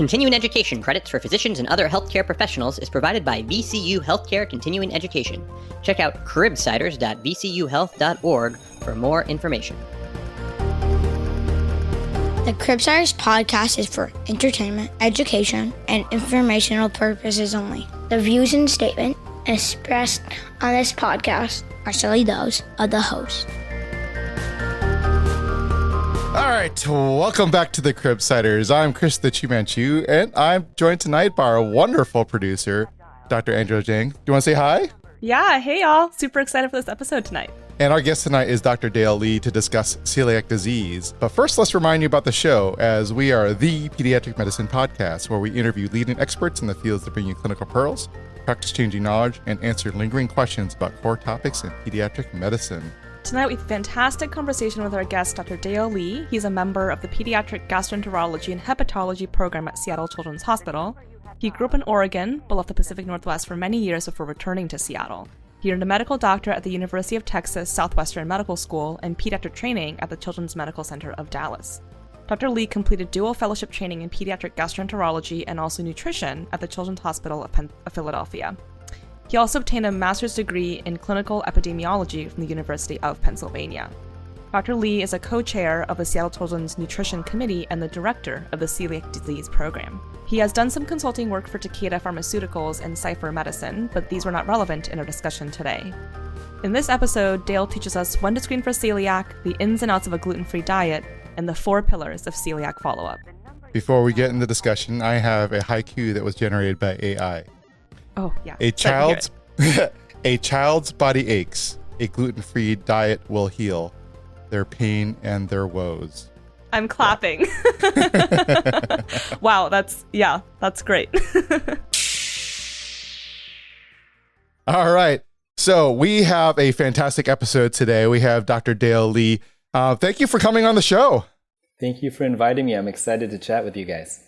Continuing education credits for physicians and other healthcare professionals is provided by VCU Healthcare Continuing Education. Check out cribsiders.vcuhealth.org for more information. The Cribsiders podcast is for entertainment, education, and informational purposes only. The views and statements expressed on this podcast are solely those of the host. All right, welcome back to the Cribsiders. I'm Chris the Chimanchu, and I'm joined tonight by our wonderful producer, Dr. Angela Jang. Do you want to say hi? Yeah, hey y'all. Super excited for this episode tonight. And our guest tonight is Dr. Dale Lee to discuss celiac disease. But first, let's remind you about the show, as we are the pediatric medicine podcast where we interview leading experts in the fields that bring you clinical pearls, practice-changing knowledge, and answer lingering questions about core topics in pediatric medicine. Tonight we have a fantastic conversation with our guest, Dr. Dale Lee. He's a member of the Pediatric Gastroenterology and Hepatology program at Seattle Children's Hospital. He grew up in Oregon, but left the Pacific Northwest for many years before returning to Seattle. He earned a medical doctorate at the University of Texas Southwestern Medical School and pediatric training at the Children's Medical Center of Dallas. Dr. Lee completed dual fellowship training in pediatric gastroenterology and also nutrition at the Children's Hospital of Philadelphia. He also obtained a master's degree in clinical epidemiology from the University of Pennsylvania. Dr. Lee is a co-chair of the Seattle Children's Nutrition Committee and the director of the Celiac Disease program. He has done some consulting work for Takeda Pharmaceuticals and Cipher Medicine, but these were not relevant in our discussion today. In this episode, Dale teaches us when to screen for celiac, the ins and outs of a gluten-free diet, and the 4 pillars of celiac follow-up. Before we get into the discussion, I have a haiku that was generated by AI. Oh, yeah. A child's body aches. A gluten-free diet will heal their pain and their woes. I'm clapping. Wow, that's great. All right. So we have a fantastic episode today. We have Dr. Dale Lee. Thank you for coming on the show. Thank you for inviting me. I'm excited to chat with you guys.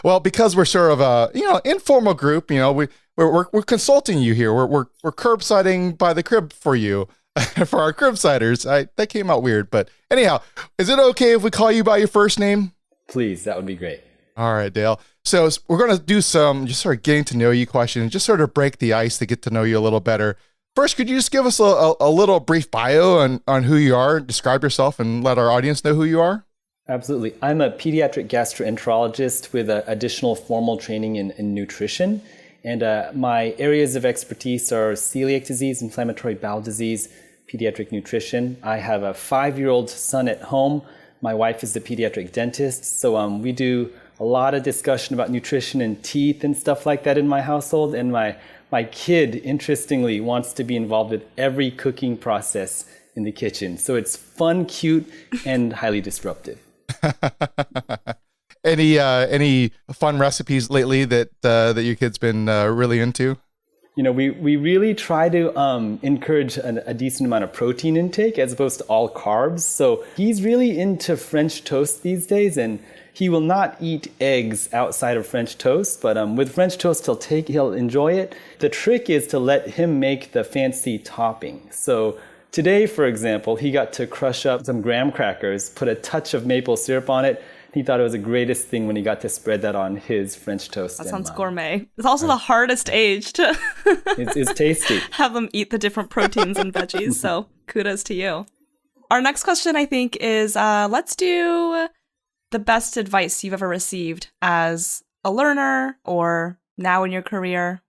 Well, because we're sort of a informal group, we're consulting you here. We're curbsiding by the crib for you, for our Cribsiders. That came out weird, but anyhow, is it okay if we call you by your first name? Please, that would be great. All right, Dale. So we're going to do some just sort of getting to know you questions, just sort of break the ice to get to know you a little better. First, could you just give us a little brief bio on who you are, describe yourself, and let our audience know who you are? Absolutely. I'm a pediatric gastroenterologist with additional formal training in nutrition. And my areas of expertise are celiac disease, inflammatory bowel disease, pediatric nutrition. I have a 5-year-old son at home. My wife is a pediatric dentist. So we do a lot of discussion about nutrition and teeth and stuff like that in my household. And my kid, interestingly, wants to be involved with every cooking process in the kitchen. So it's fun, cute, and highly disruptive. Any fun recipes lately that your kid's been really into? We really try to encourage a decent amount of protein intake as opposed to all carbs. So he's really into French toast these days, and he will not eat eggs outside of French toast. But with French toast, he'll enjoy it. The trick is to let him make the fancy topping. So today, for example, he got to crush up some graham crackers, put a touch of maple syrup on it. He thought it was the greatest thing when he got to spread that on his French toast. That sounds gourmet. It's also the hardest age to it's tasty. Have them eat the different proteins and veggies. So kudos to you. Our next question, I think, is let's do the best advice you've ever received as a learner or now in your career.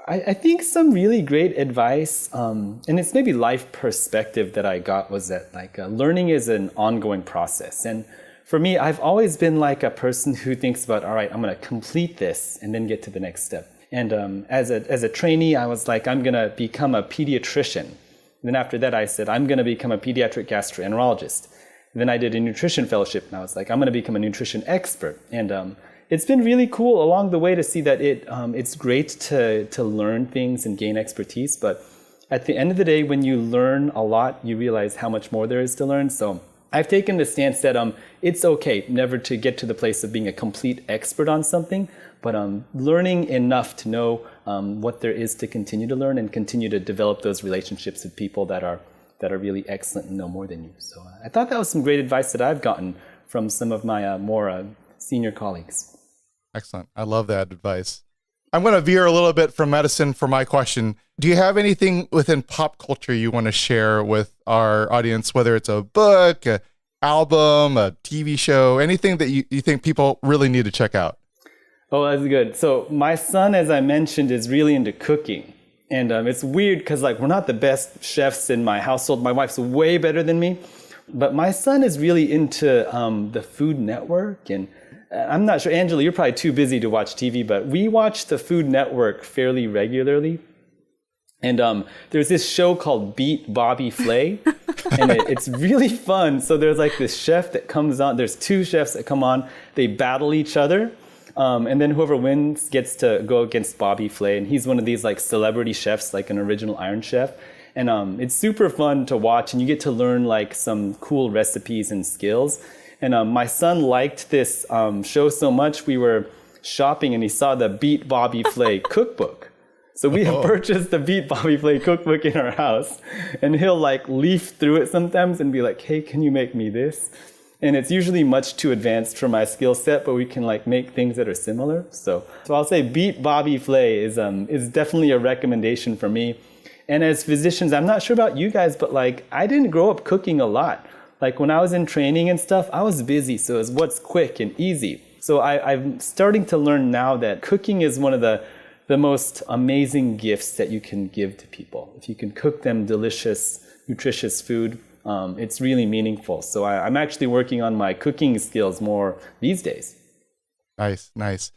I think some really great advice, and it's maybe life perspective that I got, was that learning is an ongoing process. And for me, I've always been like a person who thinks about, all right, I'm going to complete this and then get to the next step. And as a trainee, I was like, I'm going to become a pediatrician. And then after that, I said, I'm going to become a pediatric gastroenterologist. And then I did a nutrition fellowship, and I was like, I'm going to become a nutrition expert. And it's been really cool along the way to see that it's great to learn things and gain expertise. But at the end of the day, when you learn a lot, you realize how much more there is to learn. So I've taken the stance that it's okay never to get to the place of being a complete expert on something, but learning enough to know what there is to continue to learn and continue to develop those relationships with people that are really excellent and know more than you. So I thought that was some great advice that I've gotten from some of my more senior colleagues. Excellent. I love that advice. I'm going to veer a little bit from medicine for my question. Do you have anything within pop culture you want to share with our audience, whether it's a book, an album, a TV show, anything that you think people really need to check out? Oh, that's good. So my son, as I mentioned, is really into cooking. And it's weird because we're not the best chefs in my household. My wife's way better than me. But my son is really into the Food Network. And I'm not sure, Angela, you're probably too busy to watch TV, but we watch the Food Network fairly regularly. And there's this show called Beat Bobby Flay. And it's really fun. So there's this chef that comes on. There's two chefs that come on. They battle each other. And then whoever wins gets to go against Bobby Flay. And he's one of these celebrity chefs, an original Iron Chef. And it's super fun to watch. And you get to learn some cool recipes and skills. And my son liked this show so much, we were shopping and he saw the Beat Bobby Flay cookbook. So we have purchased the Beat Bobby Flay cookbook in our house. And he'll leaf through it sometimes and be like, hey, can you make me this? And it's usually much too advanced for my skill set, but we can make things that are similar. So I'll say Beat Bobby Flay is definitely a recommendation for me. And as physicians, I'm not sure about you guys, but I didn't grow up cooking a lot. When I was in training and stuff, I was busy. So it's what's quick and easy. So I'm starting to learn now that cooking is one of the most amazing gifts that you can give to people. If you can cook them delicious, nutritious food, it's really meaningful. So I'm actually working on my cooking skills more these days. Nice.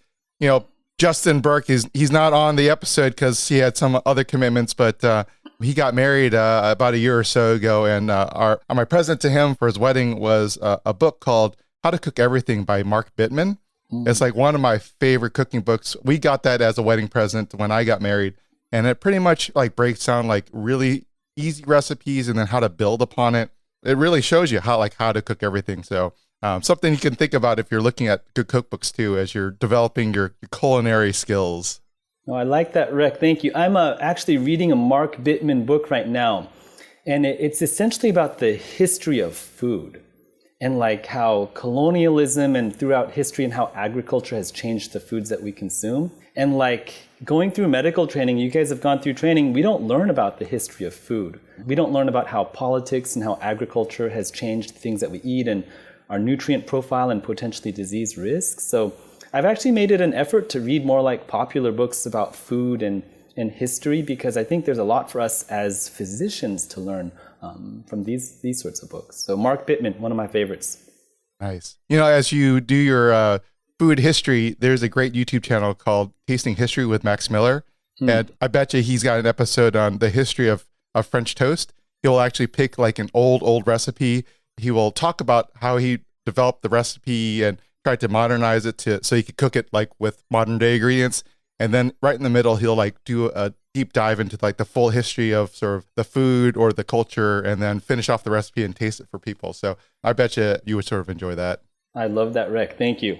Justin Burke, he's not on the episode because he had some other commitments, but he got married about a year or so ago, and my present to him for his wedding was a book called How to Cook Everything by Mark Bittman. It's one of my favorite cooking books. We got that as a wedding present when I got married, and it pretty much breaks down really easy recipes and then how to build upon it. It really shows you how to cook everything. So something you can think about if you're looking at good cookbooks too, as you're developing your culinary skills. Oh, I like that, Rick. Thank you. I'm actually reading a Mark Bittman book right now, and it's essentially about the history of food and how colonialism and throughout history and how agriculture has changed the foods that we consume. And going through medical training, you guys have gone through training, we don't learn about the history of food. We don't learn about how politics and how agriculture has changed the things that we eat and our nutrient profile and potentially disease risk. So I've actually made it an effort to read more popular books about food and history, because I think there's a lot for us as physicians to learn from these sorts of books. So Mark Bittman, one of my favorites. Nice. As you do your food history, there's a great YouTube channel called Tasting History with Max Miller. And I bet you he's got an episode on the history of French toast. He'll actually pick an old recipe. He will talk about how he developed the recipe and tried to modernize it so he could cook it with modern day ingredients. And then right in the middle, he'll do a deep dive into the full history of sort of the food or the culture, and then finish off the recipe and taste it for people. So I bet you would sort of enjoy that. I love that, Rick. Thank you.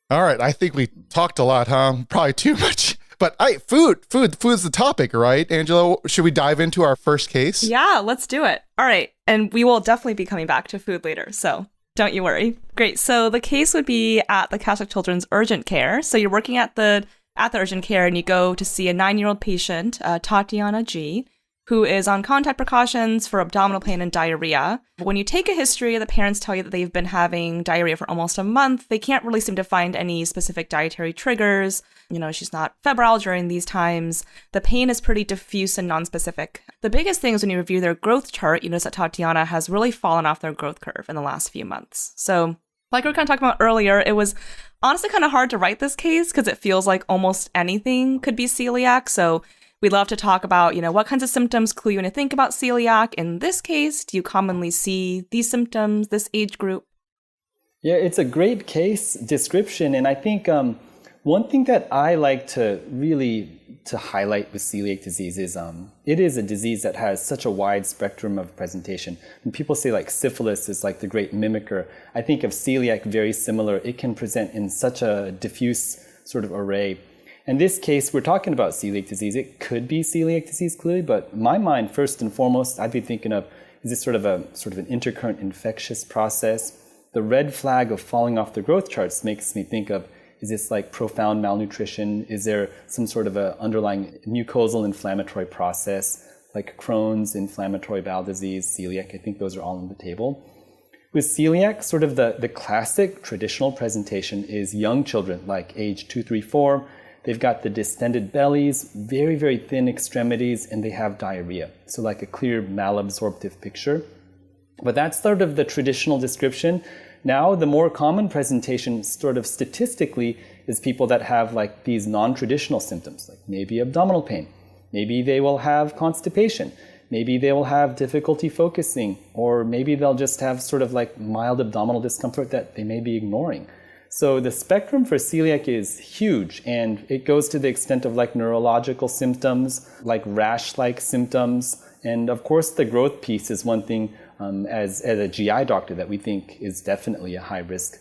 All right. I think we talked a lot, huh? Probably too much. But food's the topic, right? Angela, should we dive into our first case? Yeah, let's do it. All right. And we will definitely be coming back to food later, so don't you worry. Great. So the case would be at the Catholic Children's Urgent Care. So you're working at the urgent care and you go to see a 9-year-old patient, Tatiana G., who is on contact precautions for abdominal pain and diarrhea. When you take a history, the parents tell you that they've been having diarrhea for almost a month. They can't really seem to find any specific dietary triggers. She's not febrile during these times. The pain is pretty diffuse and nonspecific. The biggest thing is when you review their growth chart, you notice that Tatiana has really fallen off their growth curve in the last few months. So like we were kind of talking about earlier, it was honestly kind of hard to write this case because it feels like almost anything could be celiac. So we'd love to talk about, what kinds of symptoms clue you in to think about celiac. In this case, do you commonly see these symptoms, this age group? Yeah, it's a great case description. And I think one thing that I like to really highlight with celiac disease is it is a disease that has such a wide spectrum of presentation. When people say syphilis is the great mimicker, I think of celiac very similar. It can present in such a diffuse sort of array. In this case, we're talking about celiac disease. It could be celiac disease clearly, but in my mind, first and foremost, I'd be thinking of, is this sort of an intercurrent infectious process? the red flag of falling off the growth charts makes me think of, is this like profound malnutrition? Is there some sort of a underlying mucosal inflammatory process like Crohn's, inflammatory bowel disease, celiac? I think those are all on the table. With celiac, sort of the classic traditional presentation is young children, like age 2, 3, 4. They've got the distended bellies, very, very thin extremities, and they have diarrhea. So like a clear malabsorptive picture. But that's sort of the traditional description. Now, the more common presentation, sort of statistically, is people that have like these non-traditional symptoms, like maybe abdominal pain. Maybe they will have constipation. Maybe they will have difficulty focusing, or maybe they'll just have sort of like mild abdominal discomfort that they may be ignoring. So the spectrum for celiac is huge, and it goes to the extent of like neurological symptoms, like rash-like symptoms. And of course, the growth piece is one thing as a GI doctor that we think is definitely a high-risk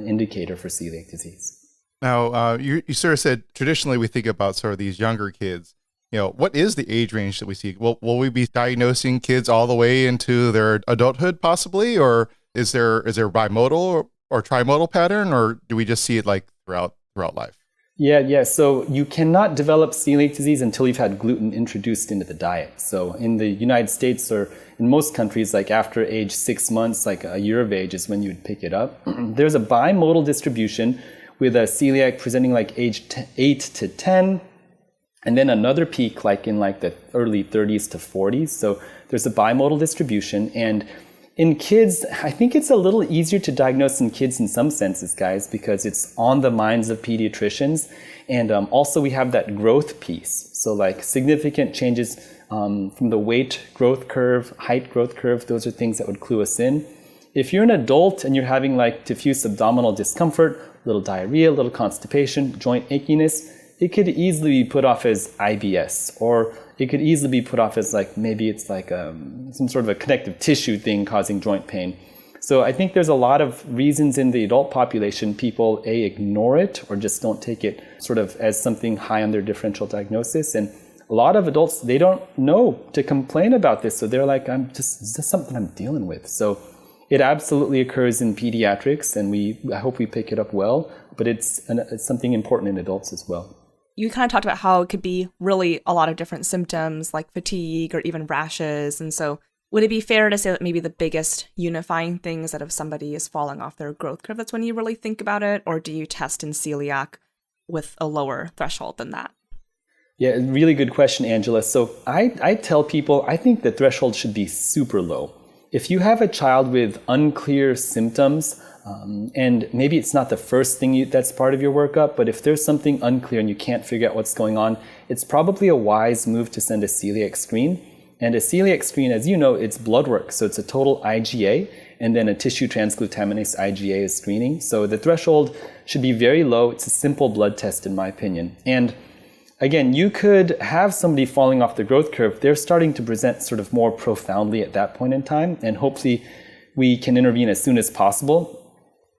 indicator for celiac disease. Now, you sort of said traditionally we think about sort of these younger kids. What is the age range that we see? Will we be diagnosing kids all the way into their adulthood possibly? Or is there bimodal or trimodal pattern, or do we just see it like throughout life? Yeah. So you cannot develop celiac disease until you've had gluten introduced into the diet. So in the United States or in most countries, like after age 6 months, like a year of age is when you would pick it up. There's a bimodal distribution with a celiac presenting like age 8 to 10, and then another peak like in like the early 30s to 40s. So there's a bimodal distribution. And in kids, I think it's a little easier to diagnose in kids in some senses, guys, because it's on the minds of pediatricians. And also we have that growth piece. So like significant changes from the weight growth curve, height growth curve, those are things that would clue us in. If you're an adult and you're having like diffuse abdominal discomfort, little diarrhea, little constipation, joint achiness, it could easily be put off as IBS, or it could easily be put off as like maybe it's like some sort of a connective tissue thing causing joint pain. So I think there's a lot of reasons in the adult population people ignore it or just don't take it sort of as something high on their differential diagnosis. And a lot of adults, they don't know to complain about this. So they're like, this is something I'm dealing with. So it absolutely occurs in pediatrics, and I hope we pick it up well, but it's something important in adults as well. You kind of talked about how it could be really a lot of different symptoms like fatigue or even rashes. And so would it be fair to say that maybe the biggest unifying thing is that if somebody is falling off their growth curve, that's when you really think about it? Or do you test in celiac with a lower threshold than that? Yeah, really good question, Angela. So I tell people, I think the threshold should be super low. If you have a child with unclear symptoms, and maybe it's not the first thing that's part of your workup, but if there's something unclear and you can't figure out what's going on, it's probably a wise move to send a celiac screen. And a celiac screen, as you know, it's blood work. So it's a total IGA, and then a tissue transglutaminase IGA is screening. So the threshold should be very low. It's a simple blood test, in my opinion. And again, you could have somebody falling off the growth curve. They're starting to present sort of more profoundly at that point in time, and hopefully we can intervene as soon as possible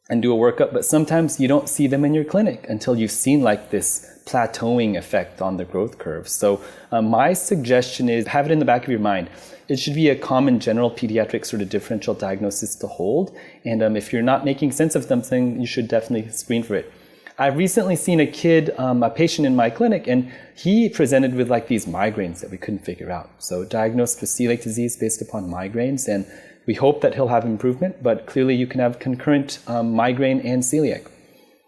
and do a workup. But sometimes you don't see them in your clinic until you've seen like this plateauing effect on the growth curve. So my suggestion is have it in the back of your mind. It should be a common general pediatric sort of differential diagnosis to hold. And if you're not making sense of something, you should definitely screen for it. I've recently seen a kid, a patient in my clinic, and he presented with like these migraines that we couldn't figure out. So diagnosed with celiac disease based upon migraines, and we hope that he'll have improvement, but clearly you can have concurrent migraine and celiac.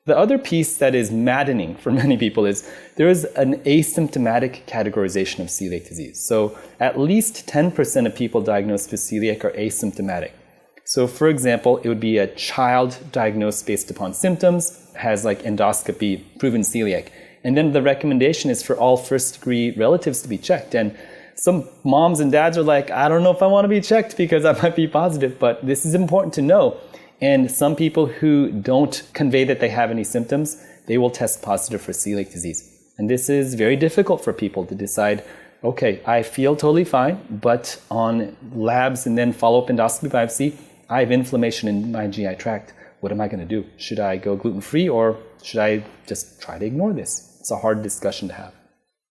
The other piece that is maddening for many people is there is an asymptomatic categorization of celiac disease. So at least 10% of people diagnosed with celiac are asymptomatic. So for example, it would be a child diagnosed based upon symptoms, has like endoscopy, proven celiac. And then the recommendation is for all first-degree relatives to be checked. And some moms and dads are like, I don't know if I want to be checked because I might be positive, but this is important to know. And some people who don't convey that they have any symptoms, they will test positive for celiac disease. And this is very difficult for people to decide, okay, I feel totally fine, but on labs and then follow-up endoscopy biopsy, I have inflammation in my GI tract. What am I going to do? Should I go gluten-free, or should I just try to ignore this? It's a hard discussion to have.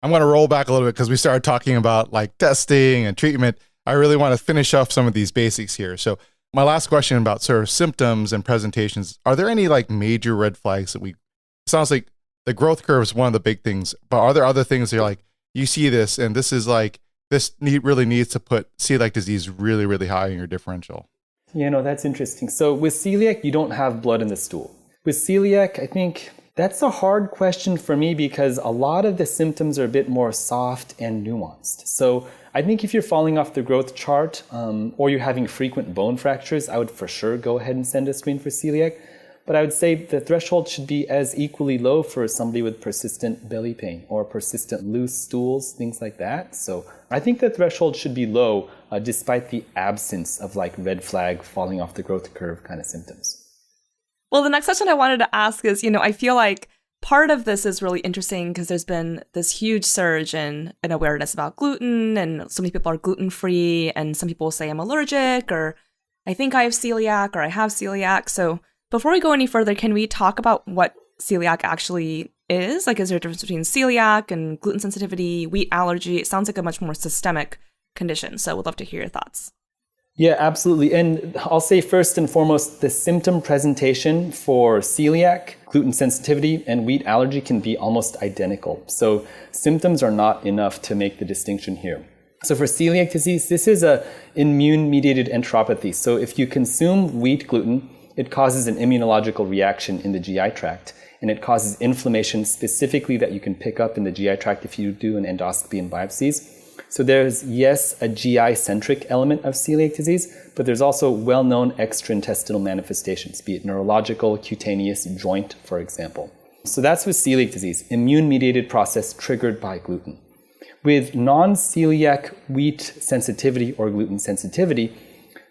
I'm going to roll back a little bit because we started talking about like testing and treatment. I really want to finish off some of these basics here. So my last question about sort of symptoms and presentations, are there any like major red flags that it sounds like the growth curve is one of the big things, but are there other things that you're like, you see this and this is like, really needs to put celiac disease really, really high in your differential? That's interesting. So with celiac, you don't have blood in the stool. With celiac, I think that's a hard question for me because a lot of the symptoms are a bit more soft and nuanced. So I think if you're falling off the growth chart or you're having frequent bone fractures, I would for sure go ahead and send a screen for celiac. But I would say the threshold should be as equally low for somebody with persistent belly pain or persistent loose stools, things like that. So I think the threshold should be low despite the absence of like red flag falling off the growth curve kind of symptoms. Well, the next question I wanted to ask is, I feel like part of this is really interesting because there's been this huge surge in awareness about gluten, and so many people are gluten-free, and some people say I'm allergic, or I think I have celiac, or I have celiac. So before we go any further, can we talk about what celiac actually is? Like, is there a difference between celiac and gluten sensitivity, wheat allergy? It sounds like a much more systemic condition, so we'd love to hear your thoughts. Yeah, absolutely. And I'll say first and foremost, the symptom presentation for celiac, gluten sensitivity, and wheat allergy can be almost identical. So symptoms are not enough to make the distinction here. So for celiac disease, this is an immune-mediated enteropathy. So if you consume wheat gluten, it causes an immunological reaction in the GI tract, and it causes inflammation specifically that you can pick up in the GI tract if you do an endoscopy and biopsies. So there's, yes, a GI-centric element of celiac disease, but there's also well-known extraintestinal manifestations, be it neurological, cutaneous, joint, for example. So that's with celiac disease, immune-mediated process triggered by gluten. With non-celiac wheat sensitivity or gluten sensitivity,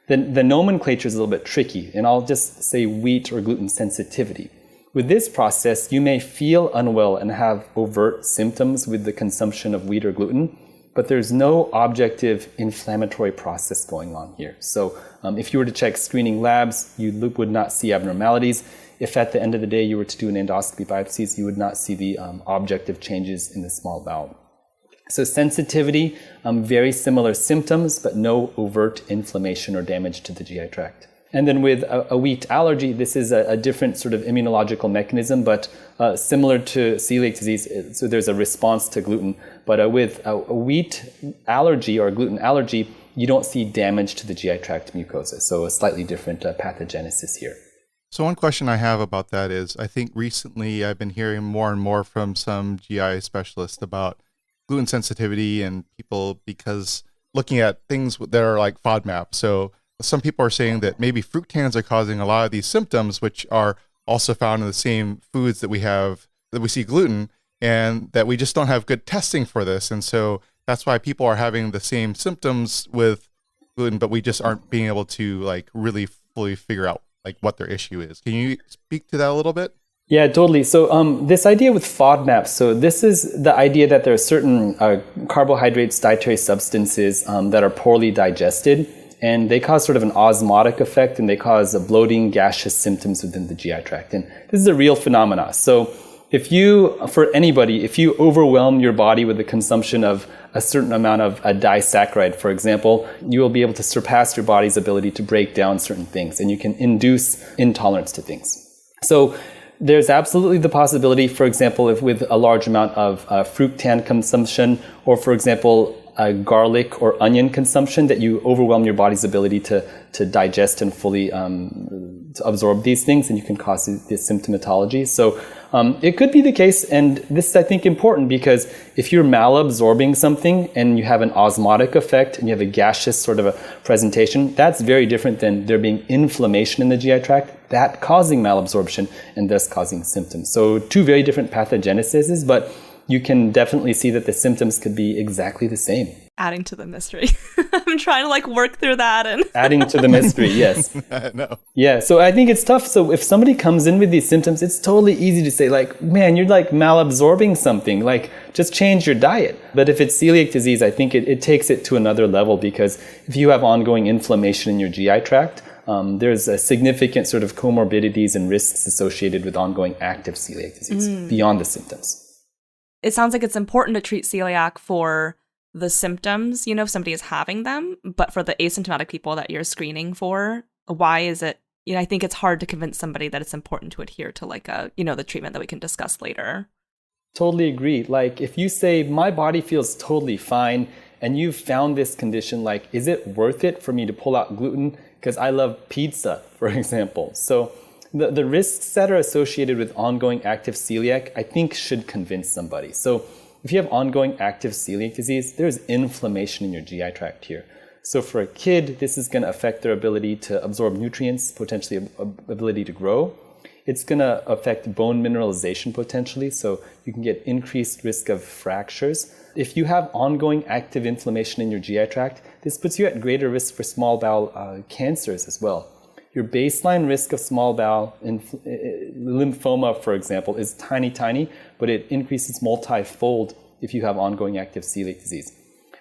the nomenclature is a little bit tricky, and I'll just say wheat or gluten sensitivity. With this process, you may feel unwell and have overt symptoms with the consumption of wheat or gluten, but there's no objective inflammatory process going on here. So if you were to check screening labs, you would not see abnormalities. If at the end of the day you were to do an endoscopy biopsies, you would not see the objective changes in the small bowel. So sensitivity, very similar symptoms, but no overt inflammation or damage to the GI tract. And then with a wheat allergy, this is a different sort of immunological mechanism, but similar to celiac disease, so there's a response to gluten. But with a wheat allergy or a gluten allergy, you don't see damage to the GI tract mucosa, so a slightly different pathogenesis here. So one question I have about that is, I think recently I've been hearing more and more from some GI specialists about gluten sensitivity and people, because looking at things that are like FODMAP. So some people are saying that maybe fructans are causing a lot of these symptoms, which are also found in the same foods that we see gluten, and that we just don't have good testing for this. And so that's why people are having the same symptoms with gluten, but we just aren't being able to like really fully figure out like what their issue is. Can you speak to that a little bit? Yeah, totally. So this idea with FODMAP, so this is the idea that there are certain carbohydrates, dietary substances that are poorly digested, and they cause sort of an osmotic effect, and they cause bloating, gaseous symptoms within the GI tract. And this is a real phenomena. So if you overwhelm your body with the consumption of a certain amount of a disaccharide, for example, you will be able to surpass your body's ability to break down certain things, and you can induce intolerance to things. So there's absolutely the possibility, for example, if with a large amount of fructan consumption, or for example, garlic or onion consumption, that you overwhelm your body's ability to digest and fully to absorb these things, and you can cause this symptomatology. So it could be the case, and this is, I think, important, because if you're malabsorbing something and you have an osmotic effect and you have a gaseous sort of a presentation, that's very different than there being inflammation in the GI tract, that causing malabsorption and thus causing symptoms. So two very different pathogenesises, but you can definitely see that the symptoms could be exactly the same. Adding to the mystery. I'm trying to work through that. And adding to the mystery, yes. No. Yeah, so I think it's tough. So if somebody comes in with these symptoms, it's totally easy to say man, you're malabsorbing something, just change your diet. But if it's celiac disease, I think it takes it to another level, because if you have ongoing inflammation in your GI tract, there's a significant sort of comorbidities and risks associated with ongoing active celiac disease beyond the symptoms. It sounds like it's important to treat celiac for the symptoms, if somebody is having them, but for the asymptomatic people that you're screening for, why is it, I think it's hard to convince somebody that it's important to adhere to like the treatment that we can discuss later. Totally agree. Like if you say my body feels totally fine and you've found this condition, like, is it worth it for me to pull out gluten? Because I love pizza, for example. So the risks that are associated with ongoing active celiac, I think should convince somebody. So if you have ongoing active celiac disease, there's inflammation in your GI tract here. So for a kid, this is going to affect their ability to absorb nutrients, potentially ability to grow. It's going to affect bone mineralization potentially, so you can get increased risk of fractures. If you have ongoing active inflammation in your GI tract, this puts you at greater risk for small bowel cancers as well. Your baseline risk of small bowel lymphoma, for example, is tiny, but it increases multifold if you have ongoing active celiac disease.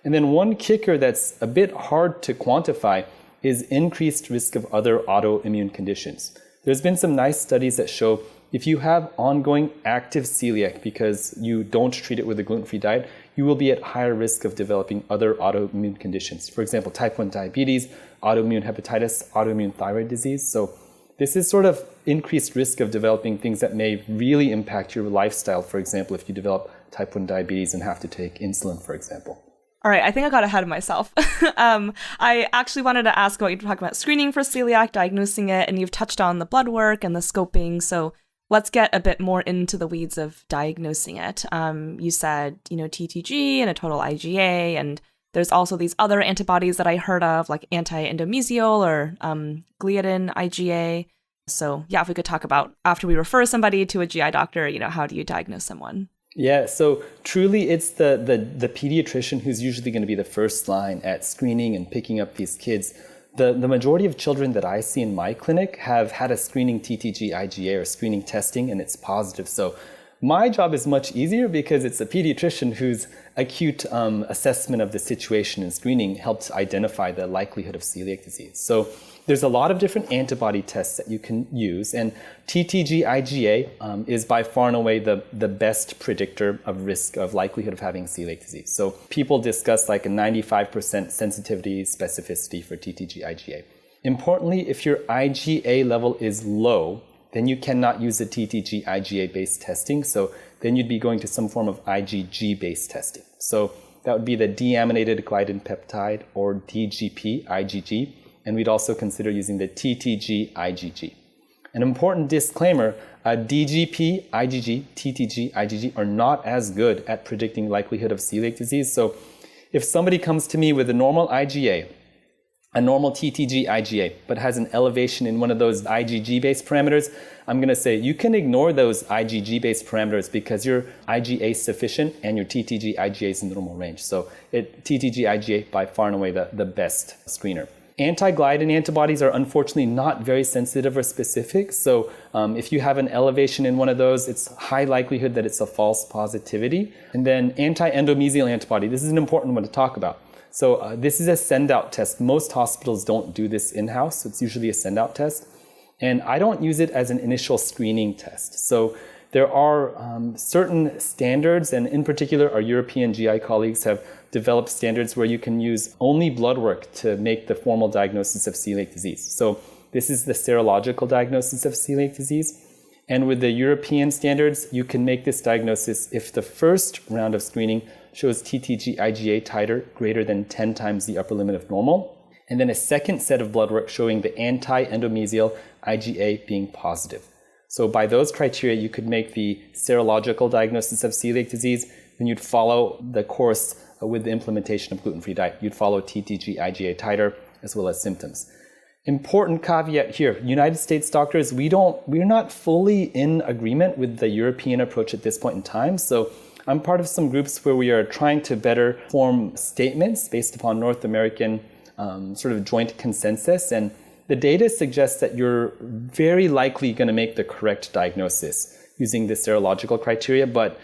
And then one kicker that's a bit hard to quantify is increased risk of other autoimmune conditions. There's been some nice studies that show if you have ongoing active celiac because you don't treat it with a gluten-free diet, you will be at higher risk of developing other autoimmune conditions. For example, type 1 diabetes, autoimmune hepatitis, autoimmune thyroid disease. So this is sort of increased risk of developing things that may really impact your lifestyle. For example, if you develop type 1 diabetes and have to take insulin, for example. All right, I think I got ahead of myself. I actually wanted to ask about, you talking about screening for celiac, diagnosing it, and you've touched on the blood work and the scoping. So let's get a bit more into the weeds of diagnosing it. You said, TTG and a total IGA, and there's also these other antibodies that I heard of, like anti-endomysial or gliadin IGA. So yeah, if we could talk about after we refer somebody to a GI doctor, how do you diagnose someone? Yeah, so truly it's the pediatrician who's usually going to be the first line at screening and picking up these kids. The majority of children that I see in my clinic have had a screening TTG IGA or screening testing and it's positive. So my job is much easier because it's a pediatrician whose acute assessment of the situation and screening helps identify the likelihood of celiac disease. So there's a lot of different antibody tests that you can use, and TTG IGA is by far and away the best predictor of risk of likelihood of having celiac disease. So people discuss like a 95% sensitivity specificity for TTG IGA. Importantly, if your IGA level is low, then you cannot use the TTG IGA based testing. So then you'd be going to some form of IGG based testing. So that would be the deaminated gliadin peptide or DGP IGG. And we'd also consider using the TTG IGG. An important disclaimer, DGP IGG, TTG IGG are not as good at predicting likelihood of celiac disease. So if somebody comes to me with a normal IGA, a normal TTG IGA, but has an elevation in one of those IGG-based parameters, I'm going to say you can ignore those IGG-based parameters because your IgA is sufficient and your TTG IGA is in the normal range. So TTG IGA by far and away the best screener. Anti-gliadin antibodies are unfortunately not very sensitive or specific. So if you have an elevation in one of those, it's high likelihood that it's a false positivity. And then anti-endomysial antibody, this is an important one to talk about. So this is a send-out test. Most hospitals don't do this in-house, so it's usually a send-out test. And I don't use it as an initial screening test. So there are certain standards, and in particular, our European GI colleagues have developed standards where you can use only blood work to make the formal diagnosis of celiac disease. So this is the serological diagnosis of celiac disease. And with the European standards, you can make this diagnosis if the first round of screening shows TTG IGA titer greater than 10 times the upper limit of normal, and then a second set of blood work showing the anti-endomysial IGA being positive. So by those criteria, you could make the serological diagnosis of celiac disease, then you'd follow the course with the implementation of gluten-free diet. You'd follow TTG IGA titer as well as symptoms. Important caveat here, United States doctors, we're not fully in agreement with the European approach at this point in time. So I'm part of some groups where we are trying to better form statements based upon North American sort of joint consensus. And the data suggests that you're very likely going to make the correct diagnosis using the serological criteria. But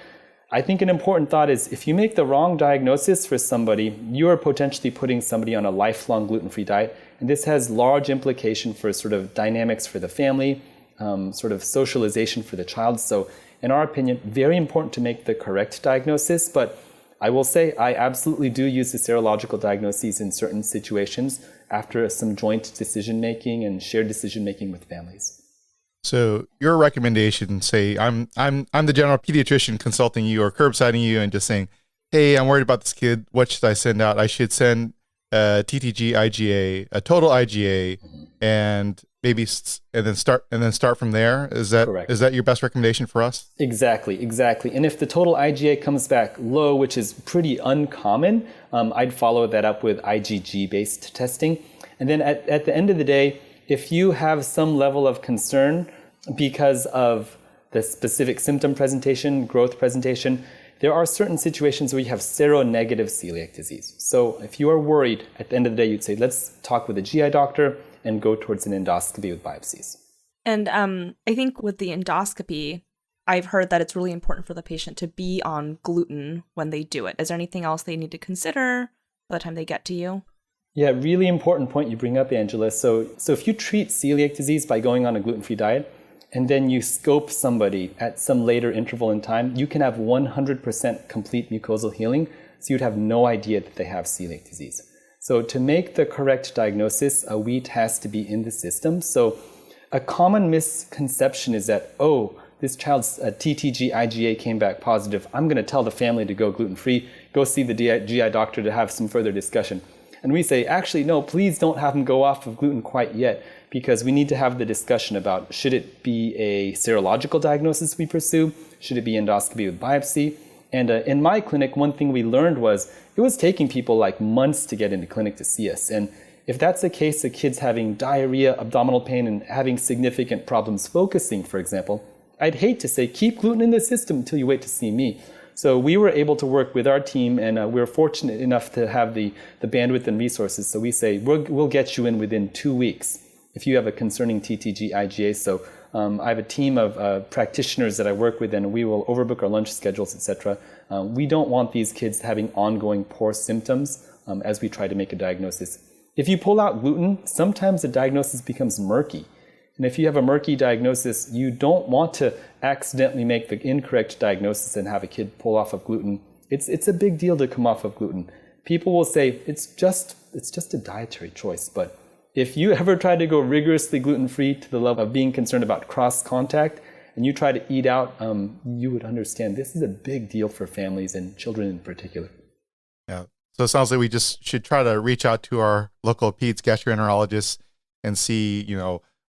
I think an important thought is if you make the wrong diagnosis for somebody, you are potentially putting somebody on a lifelong gluten-free diet. And this has large implication for sort of dynamics for the family, sort of socialization for the child. So in our opinion, very important to make the correct diagnosis. But I will say I absolutely do use the serological diagnoses in certain situations after some joint decision-making and shared decision-making with families. So your recommendation, say I'm the general pediatrician consulting you or curbsiding you and just saying, hey, I'm worried about this kid. What should I send out? I should send a TTG IGA, a total IGA, and maybe and then start from there. Is that your best recommendation for us? Exactly. And if the total IGA comes back low, which is pretty uncommon, I'd follow that up with IGG-based testing. And then at the end of the day, if you have some level of concern because of the specific symptom presentation, growth presentation, there are certain situations where you have seronegative celiac disease. So if you are worried, at the end of the day, you'd say, let's talk with a GI doctor and go towards an endoscopy with biopsies. And I think with the endoscopy, I've heard that it's really important for the patient to be on gluten when they do it. Is there anything else they need to consider by the time they get to you? Yeah, really important point you bring up, Angela. So if you treat celiac disease by going on a gluten-free diet, and then you scope somebody at some later interval in time, you can have 100% complete mucosal healing, so you'd have no idea that they have celiac disease. So to make the correct diagnosis, a wheat has to be in the system. So a common misconception is that, oh, this child's TTG IGA came back positive. I'm going to tell the family to go gluten-free, go see the GI doctor to have some further discussion. And we say, actually, no, please don't have them go off of gluten quite yet, because we need to have the discussion about, should it be a serological diagnosis we pursue? Should it be endoscopy with biopsy? And in my clinic, one thing we learned was it was taking people like months to get into clinic to see us. And if that's the case, the kid's having diarrhea, abdominal pain, and having significant problems focusing, for example, I'd hate to say, keep gluten in the system until you wait to see me. So we were able to work with our team, and we were fortunate enough to have the bandwidth and resources. So we say, we'll get you in within 2 weeks if you have a concerning TTG IGA. So I have a team of practitioners that I work with, and we will overbook our lunch schedules, etc. We don't want these kids having ongoing poor symptoms as we try to make a diagnosis. If you pull out gluten, sometimes the diagnosis becomes murky. And if you have a murky diagnosis, you don't want to accidentally make the incorrect diagnosis and have a kid pull off of gluten. It's a big deal to come off of gluten. People will say it's just a dietary choice, but if you ever try to go rigorously gluten-free to the level of being concerned about cross-contact, and you try to eat out, you would understand this is a big deal for families and children in particular. Yeah. So it sounds like we just should try to reach out to our local peds gastroenterologists and see,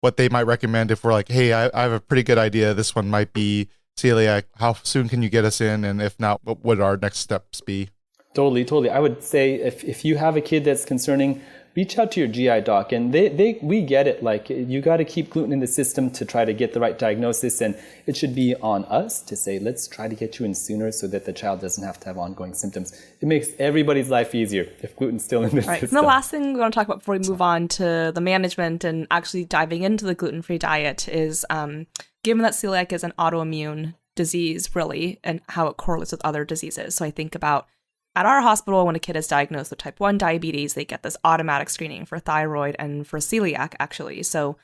what they might recommend if we're like, hey, I have a pretty good idea. This one might be celiac. How soon can you get us in? And if not, what would our next steps be? Totally. I would say if you have a kid that's concerning, reach out to your GI doc, and we get it. Like, you got to keep gluten in the system to try to get the right diagnosis, and it should be on us to say, let's try to get you in sooner so that the child doesn't have to have ongoing symptoms. It makes everybody's life easier if gluten's still in the system. And the last thing we want to talk about before we move on to the management and actually diving into the gluten-free diet is, given that celiac is an autoimmune disease, really, and how it correlates with other diseases. So I think about at our hospital, when a kid is diagnosed with type 1 diabetes, they get this automatic screening for thyroid and for celiac, actually. So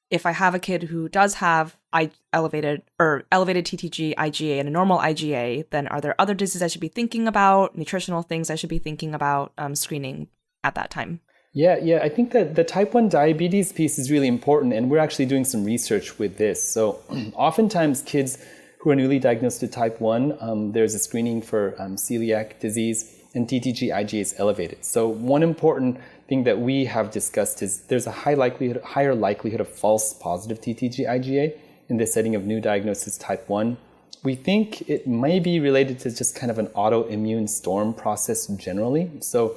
if I have a kid who does have elevated TTG IGA and a normal IGA, then are there other diseases I should be thinking about, nutritional things I should be thinking about screening at that time? Yeah. I think that the type 1 diabetes piece is really important, and we're actually doing some research with this. So oftentimes kids who are newly diagnosed with type 1, there's a screening for celiac disease, and TTG IGA is elevated. So one important thing that we have discussed is there's a higher likelihood of false positive TTG IGA in the setting of new diagnosis type 1. We think it may be related to just kind of an autoimmune storm process generally. So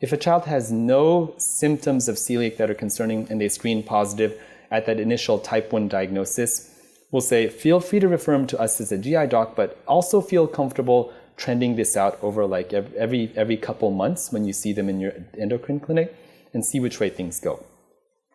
if a child has no symptoms of celiac that are concerning and they screen positive at that initial type 1 diagnosis, we'll say, feel free to refer them to us as a GI doc, but also feel comfortable trending this out over like every couple months when you see them in your endocrine clinic and see which way things go.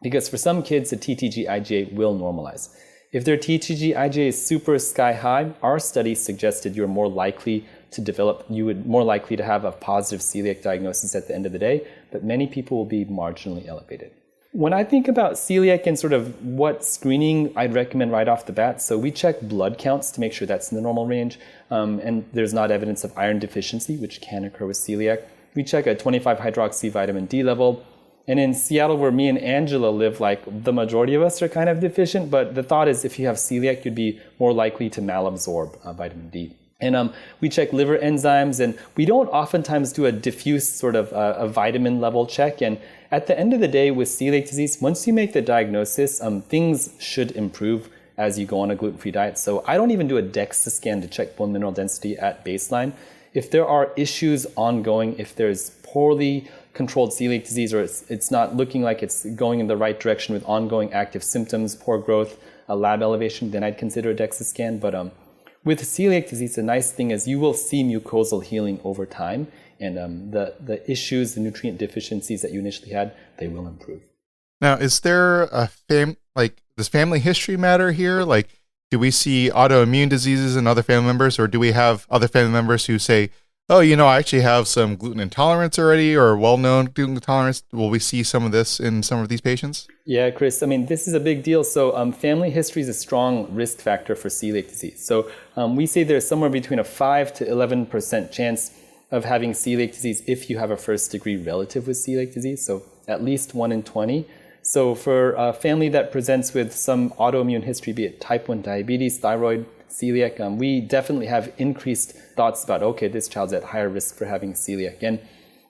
Because for some kids, the TTG IGA will normalize. If their TTG IGA is super sky high, our study suggested you would more likely to have a positive celiac diagnosis at the end of the day, but many people will be marginally elevated. When I think about celiac and sort of what screening I'd recommend right off the bat, so we check blood counts to make sure that's in the normal range, and there's not evidence of iron deficiency, which can occur with celiac. We check a 25-hydroxy vitamin D level. And in Seattle, where me and Angela live, like the majority of us are kind of deficient, but the thought is if you have celiac, you'd be more likely to malabsorb vitamin D. And we check liver enzymes, and we don't oftentimes do a diffuse sort of a vitamin level check. And at the end of the day with celiac disease, once you make the diagnosis, things should improve as you go on a gluten-free diet. So I don't even do a DEXA scan to check bone mineral density at baseline. If there are issues ongoing, if there's poorly controlled celiac disease, or it's not looking like it's going in the right direction with ongoing active symptoms, poor growth, a lab elevation, then I'd consider a DEXA scan. But with celiac disease, the nice thing is you will see mucosal healing over time, and the issues, the nutrient deficiencies that you initially had, they will improve. Now, is there a does family history matter here? Like, do we see autoimmune diseases in other family members, or do we have other family members who say, oh, I actually have some gluten intolerance already, or well-known gluten intolerance? Will we see some of this in some of these patients? Yeah, Chris, this is a big deal. So family history is a strong risk factor for celiac disease. So we say there's somewhere between a 5 to 11% chance of having celiac disease if you have a first-degree relative with celiac disease, so at least 1 in 20. So for a family that presents with some autoimmune history, be it type 1 diabetes, thyroid, celiac, we definitely have increased thoughts about, okay, this child's at higher risk for having celiac. And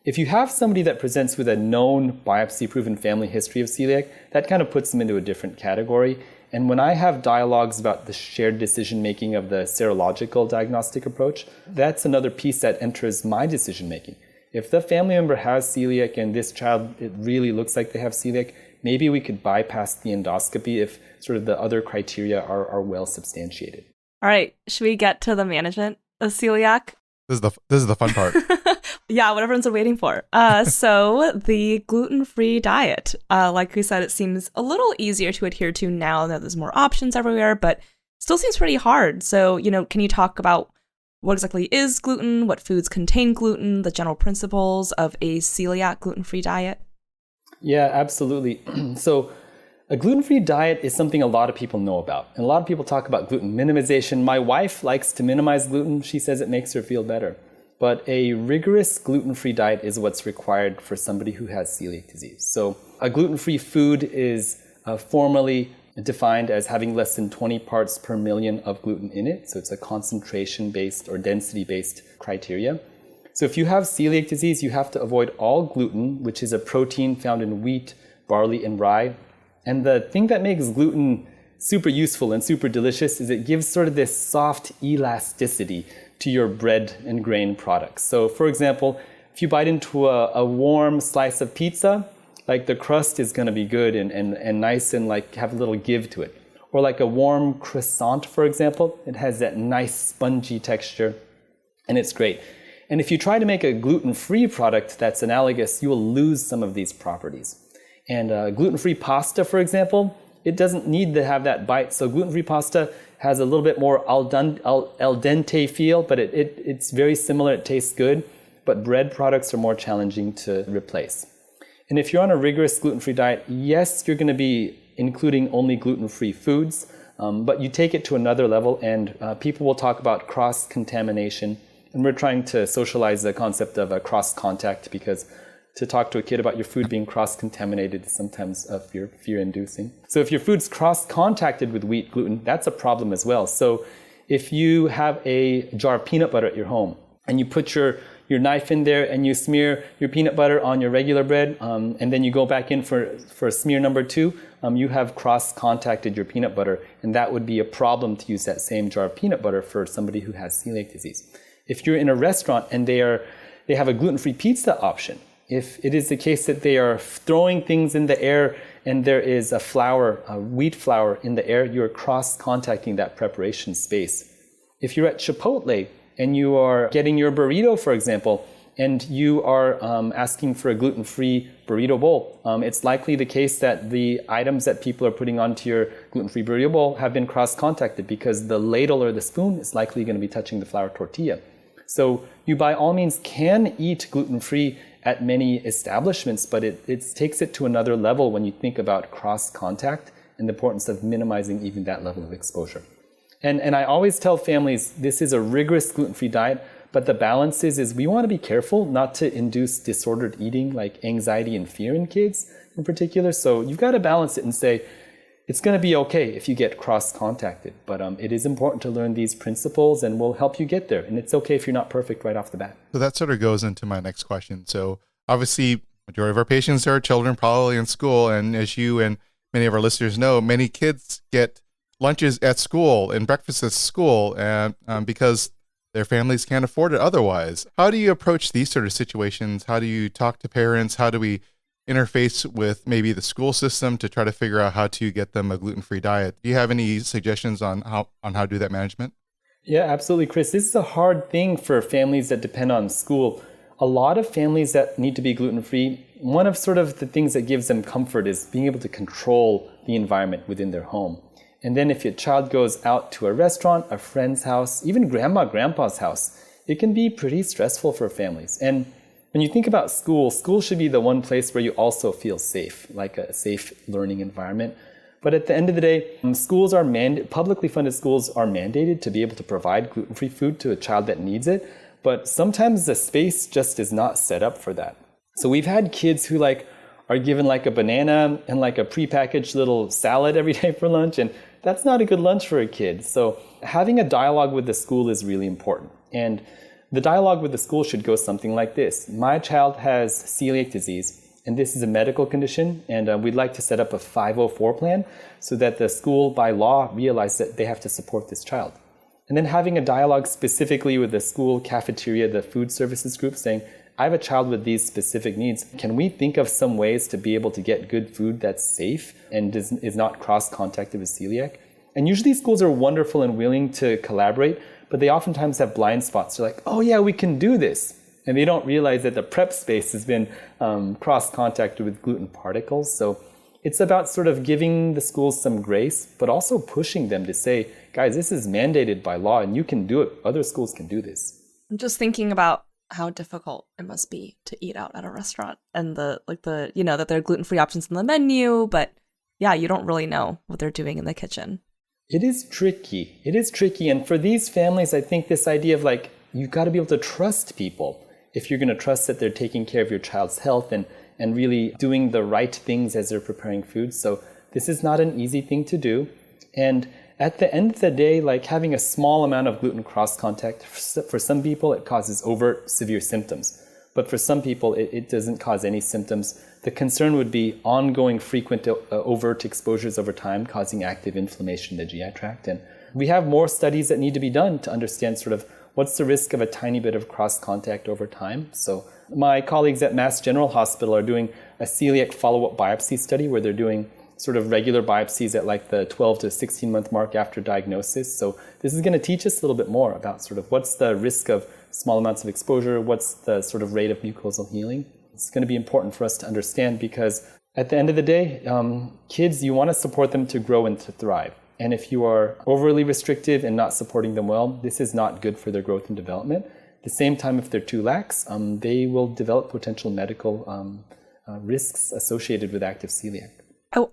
if you have somebody that presents with a known biopsy-proven family history of celiac, that kind of puts them into a different category. And when I have dialogues about the shared decision-making of the serological diagnostic approach, that's another piece that enters my decision-making. If the family member has celiac and this child, it really looks like they have celiac, maybe we could bypass the endoscopy if sort of the other criteria are well substantiated. All right, should we get to the management of celiac? This is the fun part. Yeah, what everyone's waiting for. So the gluten-free diet, like we said, it seems a little easier to adhere to now that there's more options everywhere, but still seems pretty hard. So, can you talk about what exactly is gluten, what foods contain gluten, the general principles of a celiac gluten-free diet? Yeah, absolutely. So a gluten-free diet is something a lot of people know about. And a lot of people talk about gluten minimization. My wife likes to minimize gluten. She says it makes her feel better. But a rigorous gluten-free diet is what's required for somebody who has celiac disease. So a gluten-free food is formally defined as having less than 20 parts per million of gluten in it. So it's a concentration-based or density-based criteria. So if you have celiac disease, you have to avoid all gluten, which is a protein found in wheat, barley, and rye. And the thing that makes gluten super useful and super delicious is it gives sort of this soft elasticity to your bread and grain products. So for example, if you bite into a warm slice of pizza, like the crust is going to be good and nice and like have a little give to it. Or like a warm croissant, for example, it has that nice spongy texture and it's great. And if you try to make a gluten-free product that's analogous, you will lose some of these properties. And gluten-free pasta, for example, it doesn't need to have that bite. So gluten-free pasta has a little bit more al dente feel, but it's very similar. It tastes good, but bread products are more challenging to replace. And if you're on a rigorous gluten-free diet, yes, you're going to be including only gluten-free foods, but you take it to another level, and people will talk about cross-contamination. And we're trying to socialize the concept of a cross-contact, because to talk to a kid about your food being cross-contaminated is sometimes fear-inducing. So if your food's cross-contacted with wheat gluten, that's a problem as well. So if you have a jar of peanut butter at your home and you put your knife in there and you smear your peanut butter on your regular bread, and then you go back in for smear number 2, you have cross-contacted your peanut butter, and that would be a problem to use that same jar of peanut butter for somebody who has celiac disease. If you're in a restaurant and they have a gluten-free pizza option, if it is the case that they are throwing things in the air and there is a wheat flour in the air, you're cross-contacting that preparation space. If you're at Chipotle and you are getting your burrito, for example, and you are asking for a gluten-free burrito bowl, it's likely the case that the items that people are putting onto your gluten-free burrito bowl have been cross-contacted, because the ladle or the spoon is likely going to be touching the flour tortilla. So you by all means can eat gluten-free at many establishments, but it takes it to another level when you think about cross-contact and the importance of minimizing even that level of exposure. And I always tell families, this is a rigorous gluten-free diet, but the balance is we want to be careful not to induce disordered eating like anxiety and fear in kids in particular. So you've got to balance it and say, it's going to be okay if you get cross-contacted, but it is important to learn these principles and we'll help you get there. And it's okay if you're not perfect right off the bat. So that sort of goes into my next question. So obviously, majority of our patients are children probably in school. And as you and many of our listeners know, many kids get lunches at school and breakfasts at school and because their families can't afford it otherwise. How do you approach these sort of situations? How do you talk to parents? How do we interface with maybe the school system to try to figure out how to get them a gluten-free diet? Do you have any suggestions on how to do that management? Yeah, absolutely, Chris. This is a hard thing for families that depend on school. A lot of families that need to be gluten-free, one of sort of the things that gives them comfort is being able to control the environment within their home. And then if your child goes out to a restaurant, a friend's house, even grandma, grandpa's house, it can be pretty stressful for families. And when you think about school, school should be the one place where you also feel safe, like a safe learning environment. But at the end of the day, schools are publicly funded schools are mandated to be able to provide gluten-free food to a child that needs it. But sometimes the space just is not set up for that. So we've had kids who are given a banana and a prepackaged little salad every day for lunch, and that's not a good lunch for a kid. So having a dialogue with the school is really important. And the dialogue with the school should go something like this. My child has celiac disease, and this is a medical condition, and we'd like to set up a 504 plan so that the school, by law, realize that they have to support this child. And then having a dialogue specifically with the school cafeteria, the food services group, saying, I have a child with these specific needs. Can we think of some ways to be able to get good food that's safe and is not cross-contacted with celiac? And usually schools are wonderful and willing to collaborate, but they oftentimes have blind spots. They're like, oh yeah, we can do this. And they don't realize that the prep space has been cross-contacted with gluten particles. So it's about sort of giving the schools some grace, but also pushing them to say, guys, this is mandated by law and you can do it. Other schools can do this. I'm just thinking about how difficult it must be to eat out at a restaurant and that there are gluten-free options on the menu, but yeah, you don't really know what they're doing in the kitchen. It is tricky. And for these families, I think this idea of you've got to be able to trust people. If you're going to trust that they're taking care of your child's health and really doing the right things as they're preparing food. So this is not an easy thing to do. And at the end of the day, having a small amount of gluten cross-contact, for some people, it causes overt severe symptoms. But for some people, it doesn't cause any symptoms. The concern would be ongoing frequent overt exposures over time causing active inflammation in the GI tract. And we have more studies that need to be done to understand sort of what's the risk of a tiny bit of cross-contact over time. So my colleagues at Mass General Hospital are doing a celiac follow-up biopsy study where they're doing sort of regular biopsies at the 12 to 16 month mark after diagnosis. So this is going to teach us a little bit more about sort of what's the risk of small amounts of exposure, what's the sort of rate of mucosal healing. It's going to be important for us to understand because at the end of the day, kids, you want to support them to grow and to thrive. And if you are overly restrictive and not supporting them well, this is not good for their growth and development. At the same time, if they're too lax, they will develop potential medical risks associated with active celiac.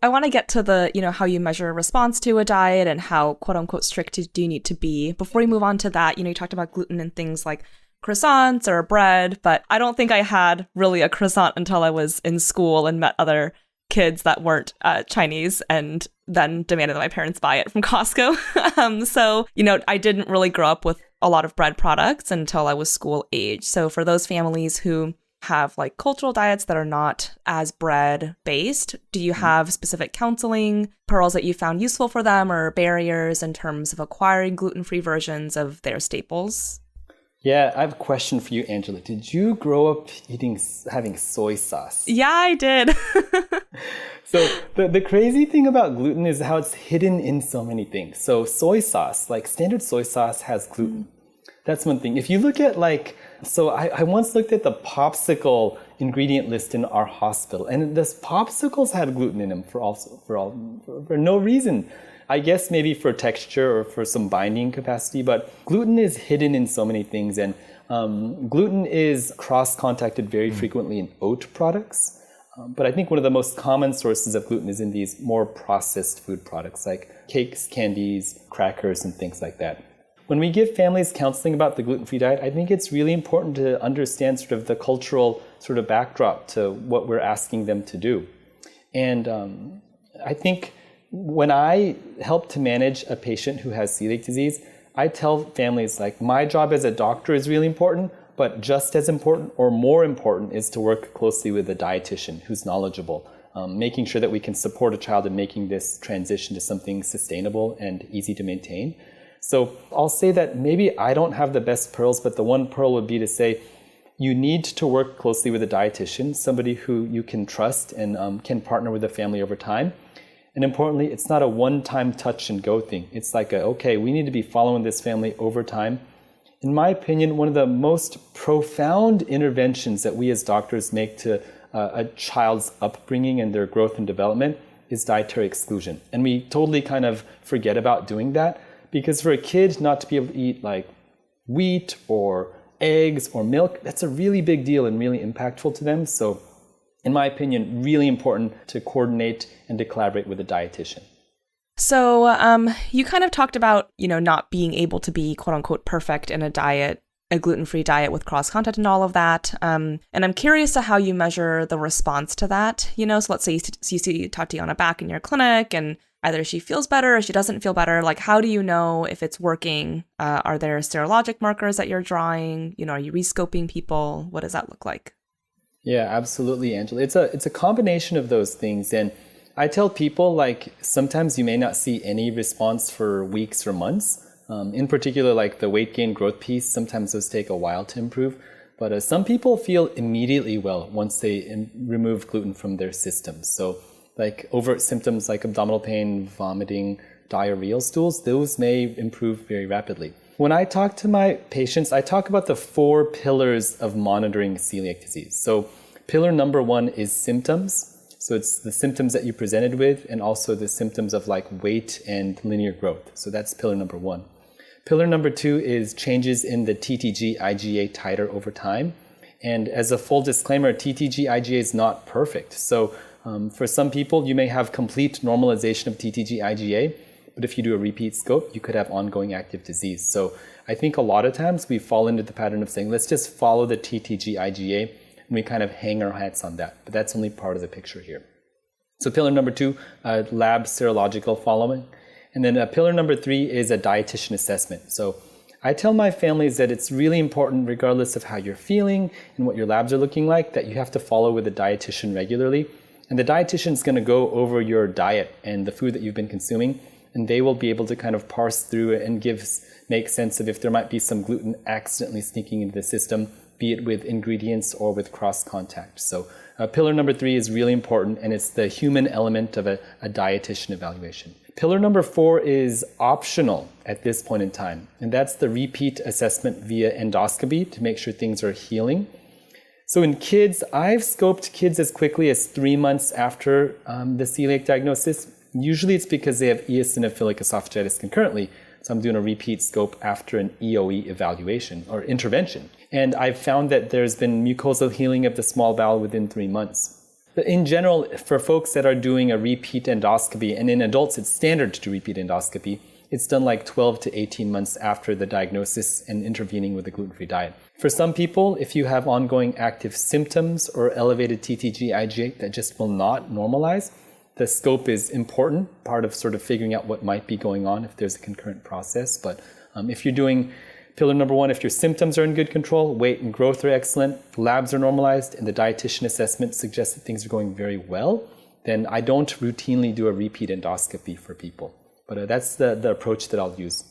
I want to get to the, how you measure response to a diet and how quote unquote strict do you need to be. Before we move on to that, you talked about gluten and things like croissants or bread, but I don't think I had really a croissant until I was in school and met other kids that weren't Chinese and then demanded that my parents buy it from Costco. So, I didn't really grow up with a lot of bread products until I was school age. So for those families who have cultural diets that are not as bread based, do you have specific counseling pearls that you found useful for them or barriers in terms of acquiring gluten-free versions of their staples? Yeah, I have a question for you, Angela. Did you grow up having soy sauce? Yeah, I did. So the crazy thing about gluten is how it's hidden in so many things. So soy sauce, standard soy sauce has gluten. That's one thing. If you look at so I once looked at the popsicle ingredient list in our hospital, and this popsicles had gluten in them for no reason. I guess maybe for texture or for some binding capacity, but gluten is hidden in so many things. And Gluten is cross-contacted very frequently in oat products. But I think one of the most common sources of gluten is in these more processed food products like cakes, candies, crackers, and things like that. When we give families counseling about the gluten-free diet, I think it's really important to understand sort of the cultural sort of backdrop to what we're asking them to do. And I think when I help to manage a patient who has celiac disease, I tell families, like, my job as a doctor is really important, but just as important or more important is to work closely with a dietitian who's knowledgeable, making sure that we can support a child in making this transition to something sustainable and easy to maintain. So I'll say that maybe I don't have the best pearls, but the one pearl would be to say, you need to work closely with a dietitian, somebody who you can trust and can partner with the family over time. And importantly, it's not a one-time touch and go thing. It's like, okay, we need to be following this family over time. In my opinion, one of the most profound interventions that we as doctors make to a child's upbringing and their growth and development is dietary exclusion. And we totally kind of forget about doing that, because for a kid not to be able to eat like wheat or eggs or milk, that's a really big deal and really impactful to them. So in my opinion, really important to coordinate and to collaborate with a dietitian. So you kind of talked about, not being able to be quote unquote perfect in a diet, a gluten-free diet with cross-content and all of that. And I'm curious to how you measure the response to that. So let's say you see Tatiana back in your clinic and either she feels better or she doesn't feel better. Like, how do you know if it's working? Are there serologic markers that you're drawing? Are you rescoping people? What does that look like? Yeah, absolutely, Angela. It's a combination of those things. And I tell people, like, sometimes you may not see any response for weeks or months. In particular, like the weight gain growth piece, sometimes those take a while to improve. But some people feel immediately well once they remove gluten from their systems. So like overt symptoms like abdominal pain, vomiting, diarrheal stools, those may improve very rapidly. When I talk to my patients, I talk about the 4 pillars of monitoring celiac disease. So pillar number 1 is symptoms. So it's the symptoms that you presented with and also the symptoms of like weight and linear growth. So that's pillar number 1. Pillar number 2 is changes in the TTG IGA titer over time. And as a full disclaimer, TTG IGA is not perfect. So for some people, you may have complete normalization of TTG IGA, but if you do a repeat scope, you could have ongoing active disease. So I think a lot of times we fall into the pattern of saying, let's just follow the TTG IGA, and we kind of hang our hats on that. But that's only part of the picture here. So pillar number 2, lab serological following. And then pillar number 3 is a dietitian assessment. So I tell my families that it's really important, regardless of how you're feeling and what your labs are looking like, that you have to follow with a dietitian regularly. And the dietitian is going to go over your diet and the food that you've been consuming, and they will be able to kind of parse through it and make sense of if there might be some gluten accidentally sneaking into the system, be it with ingredients or with cross contact. So pillar number 3 is really important, and it's the human element of a dietitian evaluation. Pillar number 4 is optional at this point in time, and that's the repeat assessment via endoscopy to make sure things are healing. So in kids, I've scoped kids as quickly as 3 months after the celiac diagnosis. Usually it's because they have eosinophilic esophagitis concurrently. So I'm doing a repeat scope after an EOE evaluation or intervention. And I've found that there's been mucosal healing of the small bowel within 3 months. But in general, for folks that are doing a repeat endoscopy, and in adults it's standard to do repeat endoscopy, it's done like 12 to 18 months after the diagnosis and intervening with a gluten-free diet. For some people, if you have ongoing active symptoms or elevated TTG IGA that just will not normalize, the scope is important, part of sort of figuring out what might be going on if there's a concurrent process. But if you're doing pillar number 1, if your symptoms are in good control, weight and growth are excellent, labs are normalized, and the dietitian assessment suggests that things are going very well, then I don't routinely do a repeat endoscopy for people. But that's the approach that I'll use.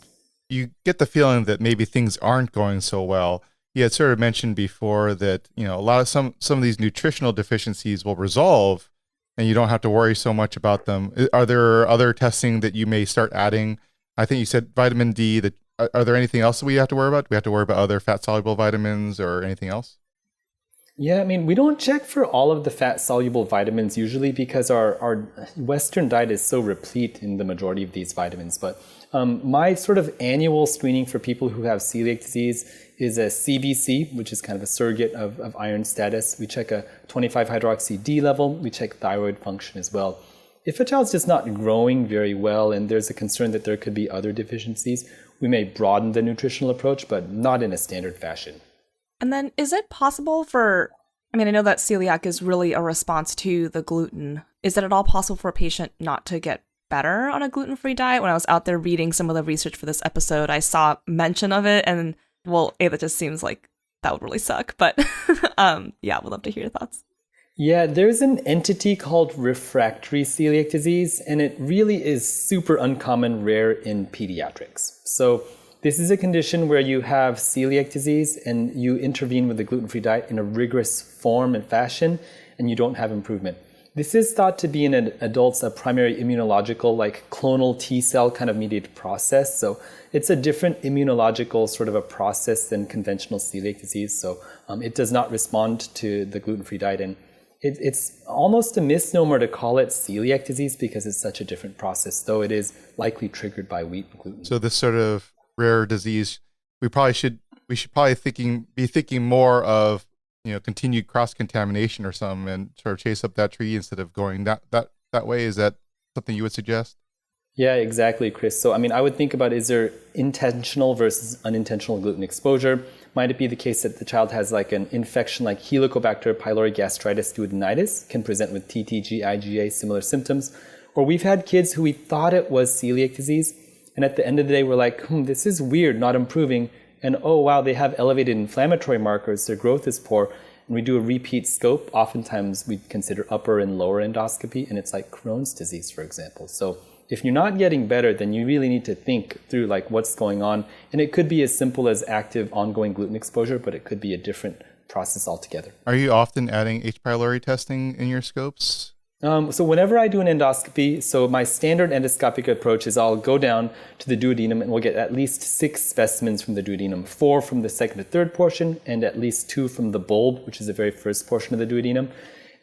You get the feeling that maybe things aren't going so well. You had sort of mentioned before that, a lot of some of these nutritional deficiencies will resolve and you don't have to worry so much about them. Are there other testing that you may start adding? I think you said vitamin D. Are there anything else that we have to worry about? Do we have to worry about other fat-soluble vitamins or anything else? Yeah, I mean, we don't check for all of the fat-soluble vitamins usually because our Western diet is so replete in the majority of these vitamins. But my sort of annual screening for people who have celiac disease is a CBC, which is kind of a surrogate of iron status. We check a 25-hydroxy-D level. We check thyroid function as well. If a child's just not growing very well and there's a concern that there could be other deficiencies, we may broaden the nutritional approach, but not in a standard fashion. And then is it possible for, I mean, I know that celiac is really a response to the gluten. Is it at all possible for a patient not to get better on a gluten-free diet? When I was out there reading some of the research for this episode, I saw mention of it, and well, that just seems like that would really suck. But yeah, we'd love to hear your thoughts. Yeah, there's an entity called refractory celiac disease, and it really is super uncommon, rare in pediatrics. So this is a condition where you have celiac disease and you intervene with the gluten-free diet in a rigorous form and fashion, and you don't have improvement. This is thought to be in adults a primary immunological, like clonal T cell kind of mediated process. So it's a different immunological sort of a process than conventional celiac disease. So it does not respond to the gluten-free diet. And it's almost a misnomer to call it celiac disease because it's such a different process, though it is likely triggered by wheat and gluten. So this sort of rare disease, we should probably be thinking more of, continued cross-contamination or something and sort of chase up that tree instead of going that way. Is that something you would suggest? Yeah, exactly, Chris. So, I mean, I would think about, is there intentional versus unintentional gluten exposure? Might it be the case that the child has like an infection like Helicobacter pylori gastritis duodenitis, can present with TTG IGA similar symptoms? Or we've had kids who we thought it was celiac disease, and at the end of the day, we're like, this is weird, not improving. And oh, wow, they have elevated inflammatory markers, their growth is poor. And we do a repeat scope. Oftentimes we consider upper and lower endoscopy, and it's like Crohn's disease, for example. So if you're not getting better, then you really need to think through like what's going on. And it could be as simple as active ongoing gluten exposure, but it could be a different process altogether. Are you often adding H. pylori testing in your scopes? So whenever I do an endoscopy, so my standard endoscopic approach is I'll go down to the duodenum and we'll get at least 6 specimens from the duodenum, 4 from the second to third portion, and at least 2 from the bulb, which is the very first portion of the duodenum.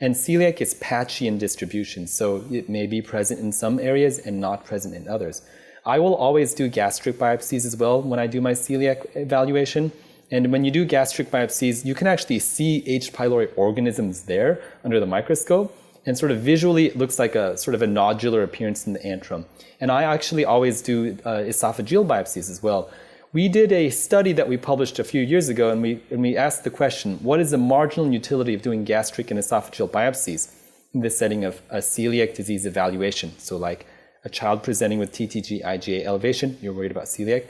And celiac is patchy in distribution, so it may be present in some areas and not present in others. I will always do gastric biopsies as well when I do my celiac evaluation. And when you do gastric biopsies, you can actually see H. pylori organisms there under the microscope. And sort of visually, it looks like a sort of a nodular appearance in the antrum. And I actually always do esophageal biopsies as well. We did a study that we published a few years ago, and we asked the question, what is the marginal utility of doing gastric and esophageal biopsies in the setting of a celiac disease evaluation? So like a child presenting with TTG IGA elevation, you're worried about celiac.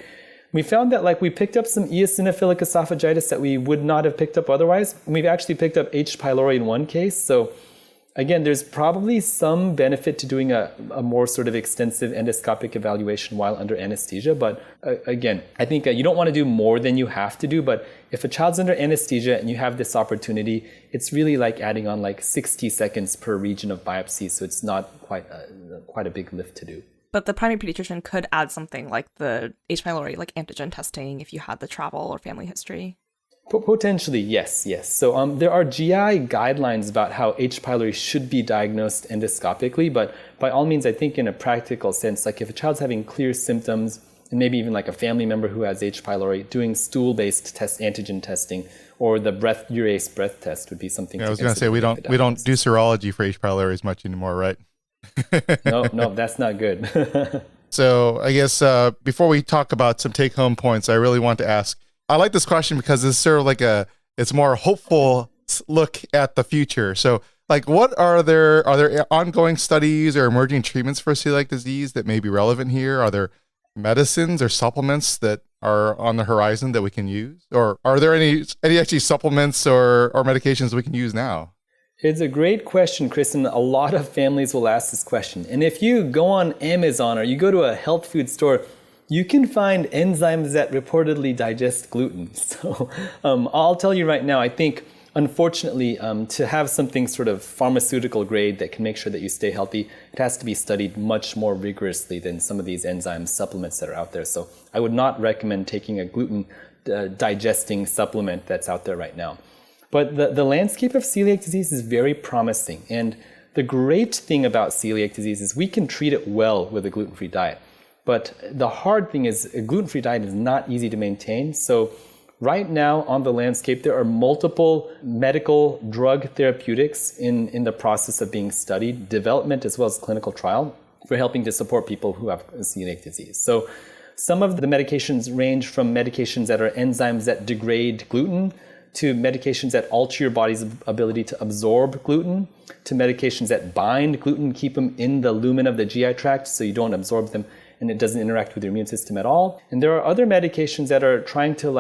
We found that like we picked up some eosinophilic esophagitis that we would not have picked up otherwise. And we've actually picked up H. pylori in one case. So again, there's probably some benefit to doing a more sort of extensive endoscopic evaluation while under anesthesia. But again, I think you don't want to do more than you have to do. But if a child's under anesthesia and you have this opportunity, it's really like adding on like 60 seconds per region of biopsy. So it's not quite a big lift to do. But the primary pediatrician could add something like the H. pylori, like antigen testing if you had the travel or family history. Potentially, yes. So there are GI guidelines about how H. pylori should be diagnosed endoscopically, but by all means, I think in a practical sense, like if a child's having clear symptoms, and maybe even like a family member who has H. pylori, doing stool-based antigen testing or the urease breath test would be something. Yeah, I was going to say we don't do serology for H. pylori as much anymore, right? No, that's not good. So I guess before we talk about some take-home points, I really want to ask. I like this question because it's sort of like it's more hopeful look at the future. So like are there ongoing studies or emerging treatments for celiac disease that may be relevant here? Are there medicines or supplements that are on the horizon that we can use? Or are there any actually supplements or medications we can use now? It's a great question, Chris, and a lot of families will ask this question. And if you go on Amazon or you go to a health food store, you can find enzymes that reportedly digest gluten. So I'll tell you right now, I think, unfortunately, to have something sort of pharmaceutical grade that can make sure that you stay healthy, it has to be studied much more rigorously than some of these enzyme supplements that are out there. So I would not recommend taking a gluten digesting supplement that's out there right now. But the landscape of celiac disease is very promising. And the great thing about celiac disease is we can treat it well with a gluten-free diet. But the hard thing is a gluten-free diet is not easy to maintain. So right now on the landscape, there are multiple medical drug therapeutics in the process of being studied, development as well as clinical trial, for helping to support people who have celiac disease. So some of the medications range from medications that are enzymes that degrade gluten to medications that alter your body's ability to absorb gluten, to medications that bind gluten, keep them in the lumen of the GI tract so you don't absorb them and it doesn't interact with your immune system at all. And there are other medications that are trying to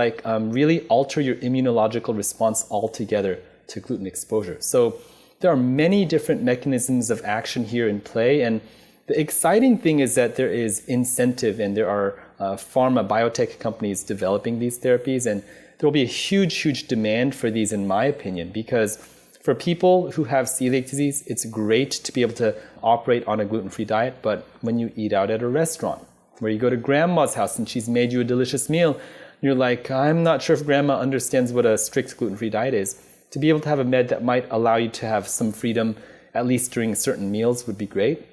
really alter your immunological response altogether to gluten exposure. So there are many different mechanisms of action here in play. And the exciting thing is that there is incentive and there are pharma biotech companies developing these therapies. And there will be a huge, huge demand for these, in my opinion, because for people who have celiac disease, it's great to be able to operate on a gluten-free diet. But when you eat out at a restaurant, where you go to grandma's house and she's made you a delicious meal, you're like, I'm not sure if grandma understands what a strict gluten-free diet is. To be able to have a med that might allow you to have some freedom, at least during certain meals, would be great.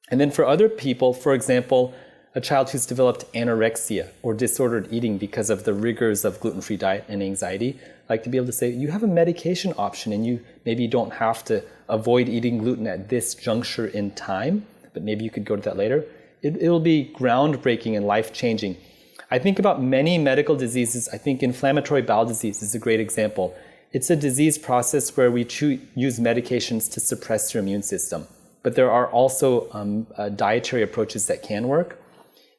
And then for other people, for example, a child who's developed anorexia or disordered eating because of the rigors of gluten-free diet and anxiety, like to be able to say, you have a medication option and you maybe don't have to avoid eating gluten at this juncture in time, but maybe you could go to that later. It'll be groundbreaking and life-changing. I think about many medical diseases. I think inflammatory bowel disease is a great example. It's a disease process where we use medications to suppress your immune system. But there are also dietary approaches that can work.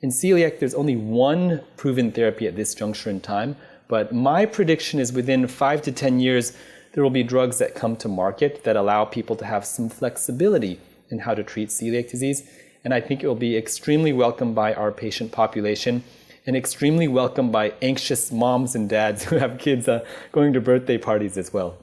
In celiac, there's only one proven therapy at this juncture in time, but my prediction is within 5 to 10 years, there will be drugs that come to market that allow people to have some flexibility in how to treat celiac disease. And I think it will be extremely welcomed by our patient population and extremely welcomed by anxious moms and dads who have kids going to birthday parties as well.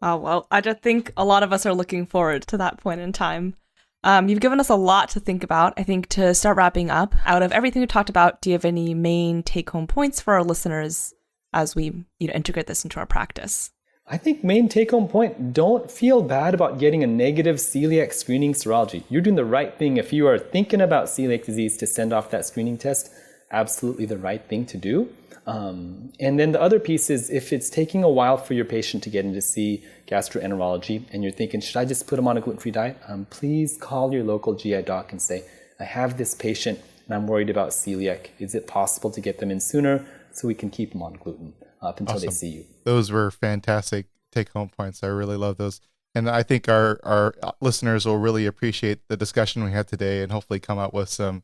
Oh, well, I just think a lot of us are looking forward to that point in time. You've given us a lot to think about. I think to start wrapping up, out of everything we talked about, do you have any main take-home points for our listeners as we integrate this into our practice? I think main take-home point, don't feel bad about getting a negative celiac screening serology. You're doing the right thing. If you are thinking about celiac disease to send off that screening test, absolutely the right thing to do. And then the other piece is if it's taking a while for your patient to get in to see gastroenterology and you're thinking, should I just put them on a gluten-free diet? Please call your local GI doc and say, I have this patient and I'm worried about celiac. Is it possible to get them in sooner so we can keep them on gluten up until they see you? Those were fantastic take-home points. I really love those. And I think our listeners will really appreciate the discussion we had today and hopefully come out with some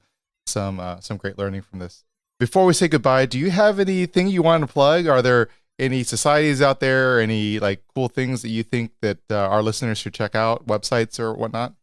great learning from this. Before we say goodbye, do you have anything you want to plug? Are there any societies out there, any cool things that you think that our listeners should check out, websites or whatnot?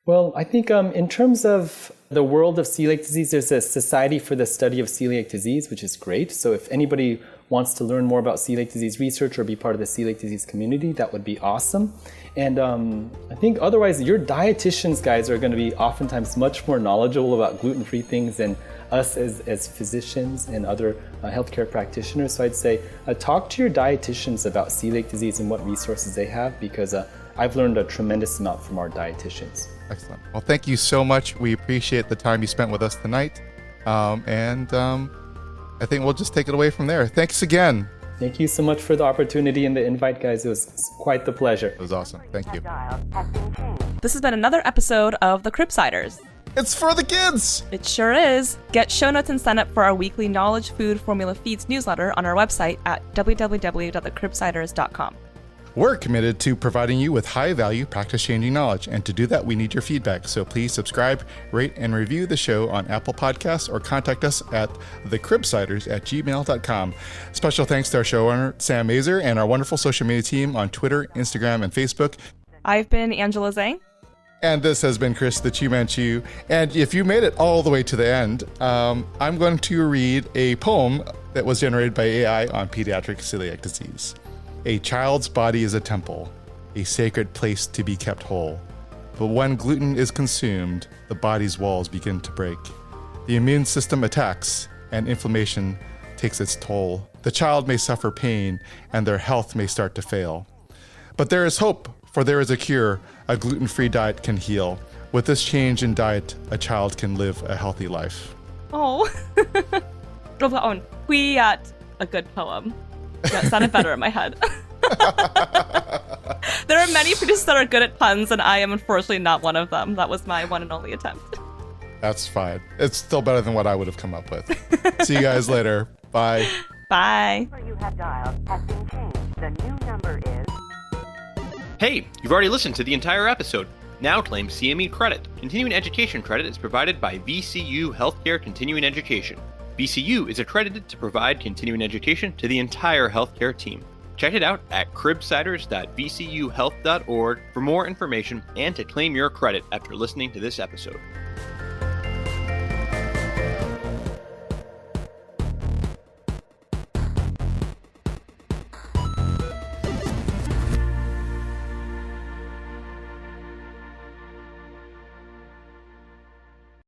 Well, I think in terms of the world of celiac disease, there's a Society for the Study of Celiac Disease, which is great. So if anybody wants to learn more about celiac disease research or be part of the celiac disease community, that would be awesome. And I think otherwise, your dietitians, guys, are going to be oftentimes much more knowledgeable about gluten-free things than us as physicians and other healthcare practitioners. So I'd say talk to your dietitians about celiac disease and what resources they have, because I've learned a tremendous amount from our dietitians. Excellent. Well, thank you so much. We appreciate the time you spent with us tonight. And I think we'll just take it away from there. Thanks again. Thank you so much for the opportunity and the invite, guys. It was quite the pleasure. It was awesome. Thank you. This has been another episode of the Cribsiders. It's for the kids! It sure is. Get show notes and sign up for our weekly Knowledge Food Formula Feeds newsletter on our website at www.thecribsiders.com. We're committed to providing you with high-value, practice-changing knowledge, and to do that, we need your feedback. So please subscribe, rate, and review the show on Apple Podcasts or contact us at thecribsiders@gmail.com. Special thanks to our showrunner, Sam Mazer, and our wonderful social media team on Twitter, Instagram, and Facebook. I've been Angela Zhang. And this has been Chris the Chu Manchu. And if you made it all the way to the end, I'm going to read a poem that was generated by AI on pediatric celiac disease. A child's body is a temple, a sacred place to be kept whole. But when gluten is consumed, the body's walls begin to break. The immune system attacks, and inflammation takes its toll. The child may suffer pain, and their health may start to fail. But there is hope, for there is a cure. A gluten-free diet can heal. With this change in diet, a child can live a healthy life. Oh. Quiat, a good poem. Yeah, it sounded better in my head. There are many producers that are good at puns, and I am unfortunately not one of them. That was my one and only attempt. That's fine. It's still better than what I would have come up with. See you guys later. Bye. Bye. You have dialed has been changed. The new number is... Hey, you've already listened to the entire episode. Now claim CME credit. Continuing education credit is provided by VCU Healthcare Continuing Education. VCU is accredited to provide continuing education to the entire healthcare team. Check it out at cribsiders.vcuhealth.org for more information and to claim your credit after listening to this episode.